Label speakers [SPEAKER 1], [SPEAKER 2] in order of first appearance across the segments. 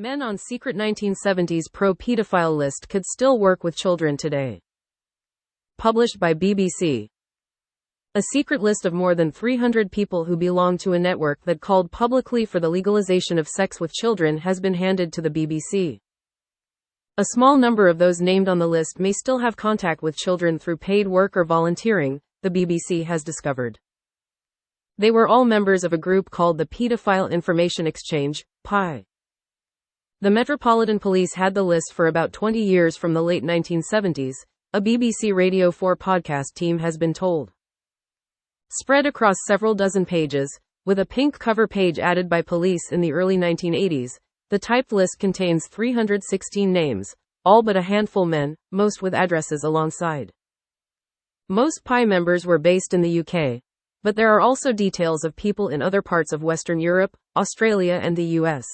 [SPEAKER 1] Men on secret 1970s pro-pedophile list could still work with children today. Published by BBC. A secret list of more than 300 people who belong to a network that called publicly for the legalization of sex with children has been handed to the BBC. A small number of those named on the list may still have contact with children through paid work or volunteering, the BBC has discovered. They were all members of a group called the Paedophile Information Exchange, PI. The Metropolitan Police had the list for about 20 years from the late 1970s, a BBC Radio 4 podcast team has been told. Spread across several dozen pages, with a pink cover page added by police in the early 1980s, the typed list contains 316 names, all but a handful men, most with addresses alongside. Most PI members were based in the UK, but there are also details of people in other parts of Western Europe, Australia and the US.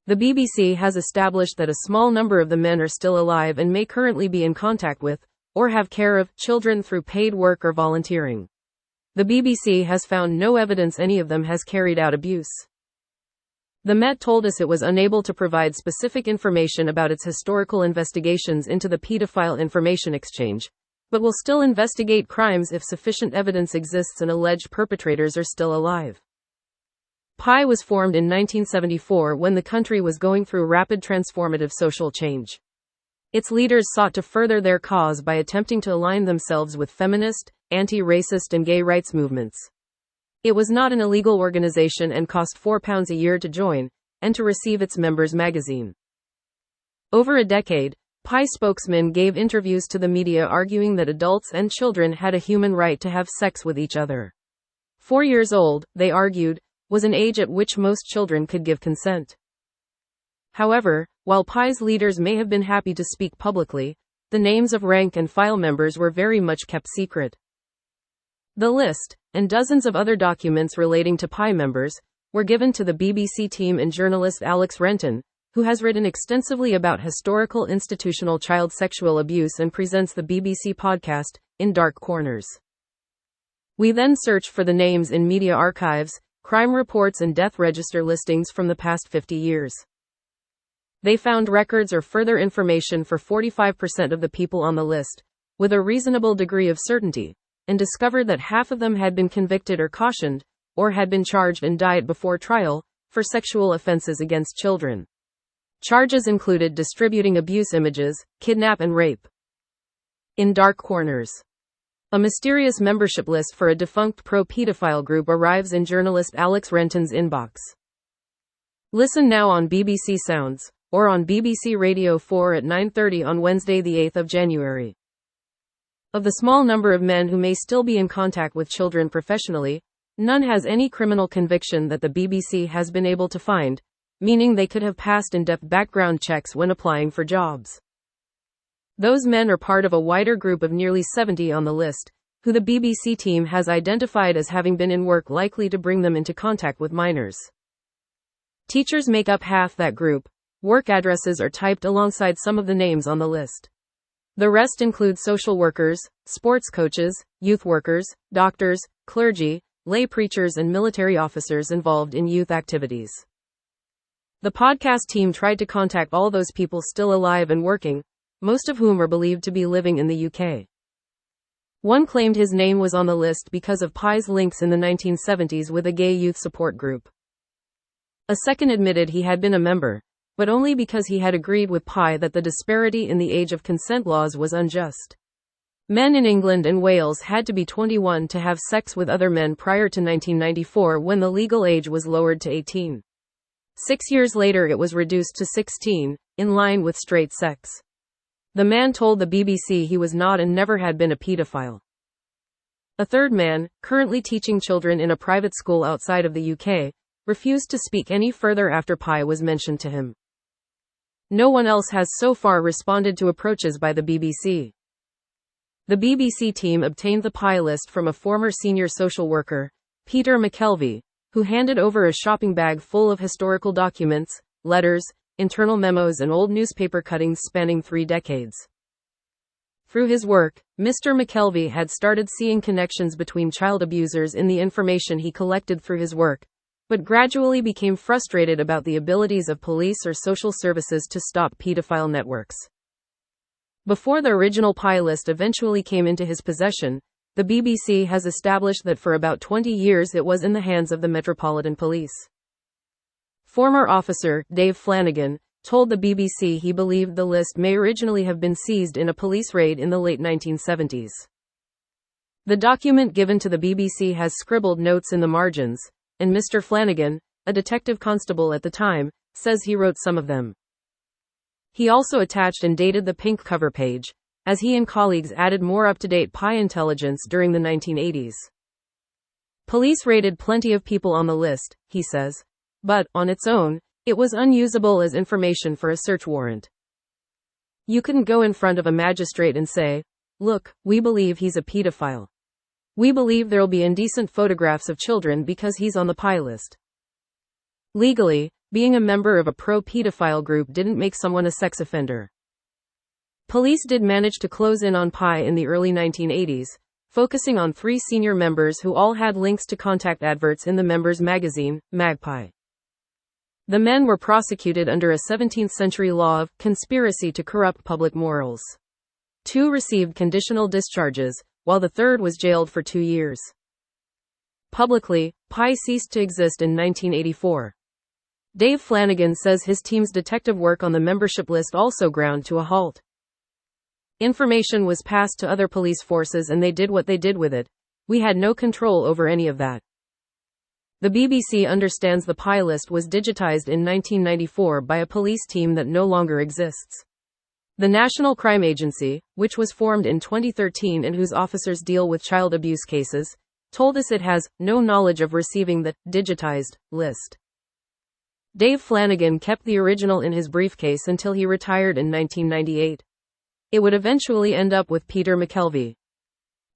[SPEAKER 1] The BBC has established that a small number of the men are still alive and may currently be in contact with, or have care of, children through paid work or volunteering. The BBC has found no evidence any of them has carried out abuse. The Met told us it was unable to provide specific information about its historical investigations into the Paedophile Information Exchange, but will still investigate crimes if sufficient evidence exists and alleged perpetrators are still alive. PI was formed in 1974 when the country was going through rapid transformative social change. Its leaders sought to further their cause by attempting to align themselves with feminist, anti-racist and gay rights movements. It was not an illegal organization and cost £4 a year to join, and to receive its members' magazine. Over a decade, PI spokesmen gave interviews to the media arguing that adults and children had a human right to have sex with each other. 4 years old, they argued, was an age at which most children could give consent. However, while PI's leaders may have been happy to speak publicly, the names of rank and file members were very much kept secret. The list, and dozens of other documents relating to PI members, were given to the BBC team and journalist Alex Renton, who has written extensively about historical institutional child sexual abuse and presents the BBC podcast, In Dark Corners. We then searched for the names in media archives, crime reports and death register listings from the past 50 years. They found records or further information for 45% of the people on the list, with a reasonable degree of certainty, and discovered that half of them had been convicted or cautioned, or had been charged and died before trial, for sexual offenses against children. Charges included distributing abuse images, kidnap and rape. In Dark Corners. A mysterious membership list for a defunct pro-pedophile group arrives in journalist Alex Renton's inbox. Listen now on BBC Sounds, or on BBC Radio 4 at 9:30 on Wednesday the 8th of January. Of the small number of men who may still be in contact with children professionally, none has any criminal conviction that the BBC has been able to find, meaning they could have passed in-depth background checks when applying for jobs. Those men are part of a wider group of nearly 70 on the list, who the BBC team has identified as having been in work likely to bring them into contact with minors. Teachers make up half that group. Work addresses are typed alongside some of the names on the list. The rest include social workers, sports coaches, youth workers, doctors, clergy, lay preachers and military officers involved in youth activities. The podcast team tried to contact all those people still alive and working, most of whom are believed to be living in the UK. One claimed his name was on the list because of PI's links in the 1970s with a gay youth support group. A second admitted he had been a member, but only because he had agreed with PI that the disparity in the age of consent laws was unjust. Men in England and Wales had to be 21 to have sex with other men prior to 1994 when the legal age was lowered to 18. 6 years later it was reduced to 16, in line with straight sex. The man told the BBC he was not and never had been a paedophile. A third man, currently teaching children in a private school outside of the UK, refused to speak any further after PI was mentioned to him. No one else has so far responded to approaches by the BBC. The BBC team obtained the PI list from a former senior social worker, Peter McKelvey, who handed over a shopping bag full of historical documents, letters, internal memos and old newspaper cuttings spanning 3 decades. Through his work, Mr. McKelvey had started seeing connections between child abusers in the information he collected through his work, but gradually became frustrated about the abilities of police or social services to stop pedophile networks. Before the original Pi list eventually came into his possession, the BBC has established that for about 20 years it was in the hands of the Metropolitan Police. Former officer Dave Flanagan told the BBC he believed the list may originally have been seized in a police raid in the late 1970s. The document given to the BBC has scribbled notes in the margins, and Mr. Flanagan, a detective constable at the time, says he wrote some of them. He also attached and dated the pink cover page, as he and colleagues added more up-to-date Pi intelligence during the 1980s. Police raided plenty of people on the list, he says, but, on its own, it was unusable as information for a search warrant. You couldn't go in front of a magistrate and say, "Look, we believe he's a pedophile. We believe there'll be indecent photographs of children because he's on the Pi list." Legally, being a member of a pro-pedophile group didn't make someone a sex offender. Police did manage to close in on Pi in the early 1980s, focusing on 3 senior members who all had links to contact adverts in the members' magazine, Magpie. The men were prosecuted under a 17th-century law of conspiracy to corrupt public morals. 2 received conditional discharges, while the third was jailed for 2 years. Publicly, Pi ceased to exist in 1984. Dave Flanagan says his team's detective work on the membership list also ground to a halt. Information was passed to other police forces and they did what they did with it. We had no control over any of that. The BBC understands the Pi list was digitized in 1994 by a police team that no longer exists. The National Crime Agency, which was formed in 2013 and whose officers deal with child abuse cases, told us it has no knowledge of receiving the digitized list. Dave Flanagan kept the original in his briefcase until he retired in 1998. It would eventually end up with Peter McKelvey.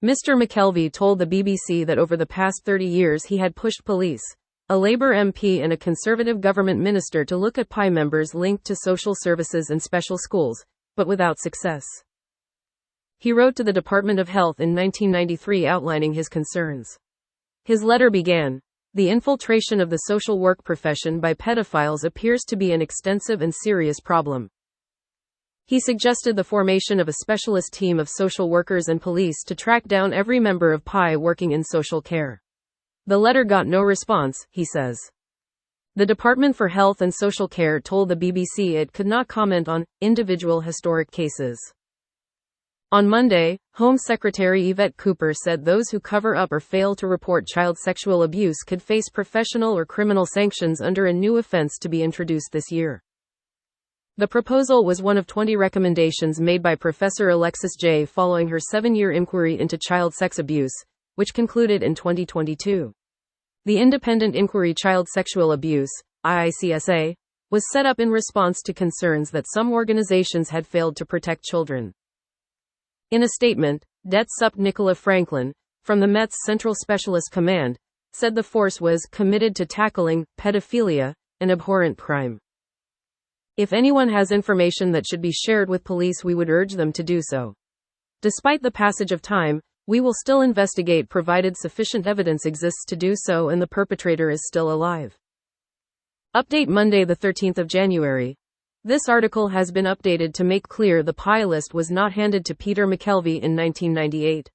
[SPEAKER 1] Mr. McKelvey told the BBC that over the past 30 years he had pushed police, a Labour MP and a Conservative government minister to look at Pi members linked to social services and special schools, but without success. He wrote to the Department of Health in 1993 outlining his concerns. His letter began, "The infiltration of the social work profession by pedophiles appears to be an extensive and serious problem." He suggested the formation of a specialist team of social workers and police to track down every member of Pi working in social care. The letter got no response, he says. The Department for Health and Social Care told the BBC it could not comment on individual historic cases. On Monday, Home Secretary Yvette Cooper said those who cover up or fail to report child sexual abuse could face professional or criminal sanctions under a new offense to be introduced this year. The proposal was one of 20 recommendations made by Professor Alexis Jay following her 7-year inquiry into child sex abuse, which concluded in 2022. The Independent Inquiry Child Sexual Abuse, IICSA, was set up in response to concerns that some organizations had failed to protect children. In a statement, Det Sup Nicola Franklin, from the Met's Central Specialist Command, said the force was committed to tackling pedophilia, an abhorrent crime. If anyone has information that should be shared with police, we would urge them to do so. Despite the passage of time, we will still investigate provided sufficient evidence exists to do so and the perpetrator is still alive. Update Monday the 13th of January. This article has been updated to make clear the Pi list was not handed to Peter McKelvey in 1998.